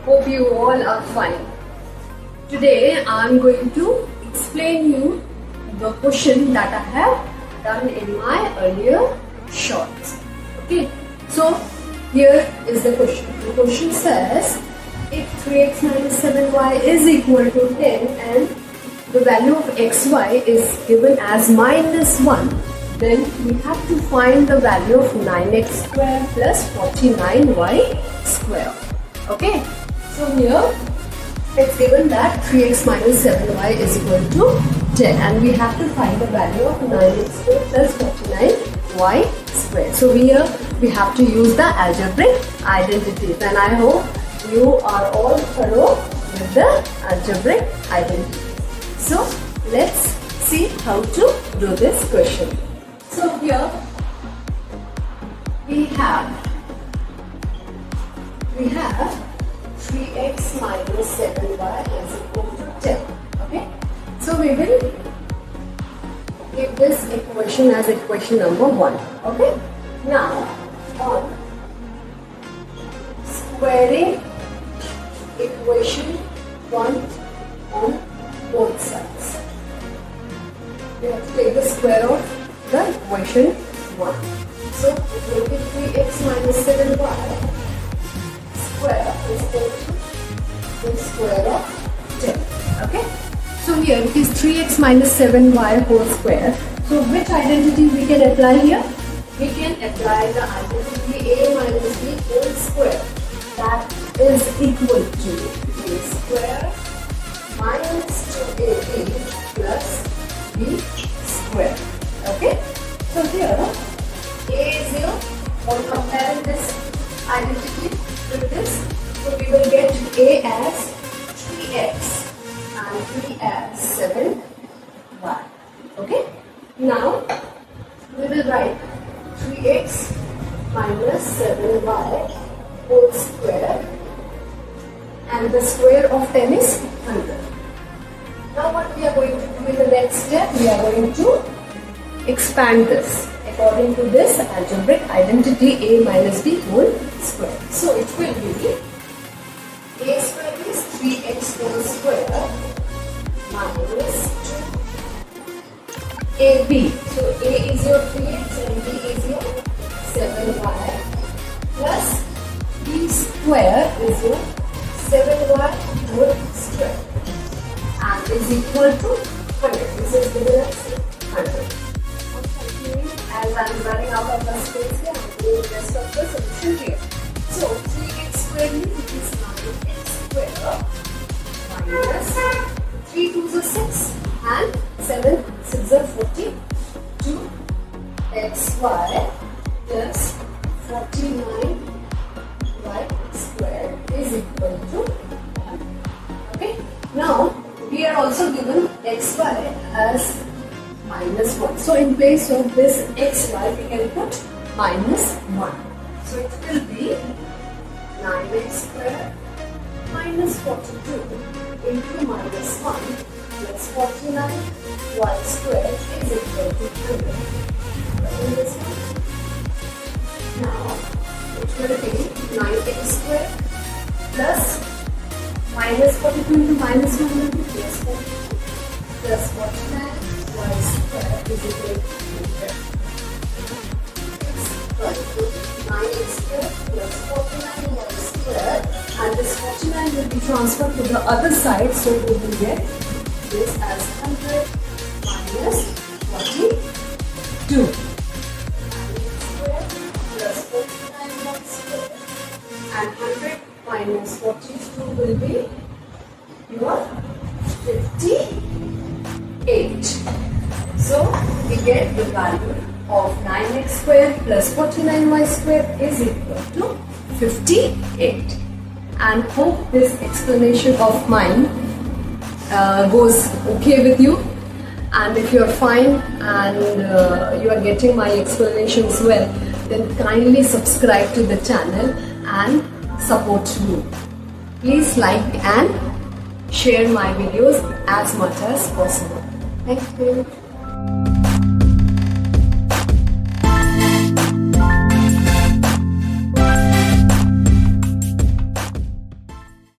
Hope you all are fine. Today I am going to explain you the question that I have done in my earlier shorts. Okay, so here is the question. The question says, if 3x minus 7y is equal to 10 and the value of xy is given as minus 1, then we have to find the value of 9x square plus 49y square. Okay, so here it's given that 3x minus 7y is equal to 10 and we have to find the value of 9x square plus 49y square. So here we have to use the algebraic identities, and I hope you are all thorough with the algebraic identities. So let's see how to do this question. So here we have 3x minus 7y is equal to 10. Okay, so we will give this equation as equation number 1. Okay, now on squaring equation 1 on both sides, we have to take the square of the equation 1. So it will be 3x minus 7y square is equal to the square of 10. Okay, so here it is 3x minus 7y whole square. So which identity we can apply here? We can apply the identity a minus b whole square, that is equal to a square minus 2ab plus b square. Okay, so here a is 0. On comparing this identity with this, so we will get a as 3x and b as 7y. Okay, now we will write 3x minus 7y whole square, and the square of 10 is 100. Now what we are going to do in the next step, we are going to expand this according to this algebraic identity a minus b whole square. So it will be a square is 3x whole square minus 2ab. So a is your 3x and b is your 7y plus b square is your 7y whole square and is equal to 100. This is given as 100. As I am running out of the space here, I am doing the rest of the solution here. So 3x square means it is 9x square minus 3 2s are 6 and 7 6 are 42 xy plus 49y square is equal to 100. Okay, now we are also given xy as minus 1. So in place of this xy we can put minus 1. So it will be 9x square minus 42 into minus 1 plus 49y square is equal to 100. In this one, now it will be 9x square plus minus 42 into minus 1 will be plus 42 plus 49y square is equal to 9x square plus 49y square, and this 49 will be transferred to the other side, so we will get this as 100 minus 42. 9x square plus 49y square and 100 minus 42 will be your 58. So we get the value of 9x square plus 49y square is equal to 58. And hope this explanation of mine goes okay with you. And if you are fine and you are getting my explanations well, then kindly subscribe to the channel and support me. Please like and share my videos as much as possible. Thank you.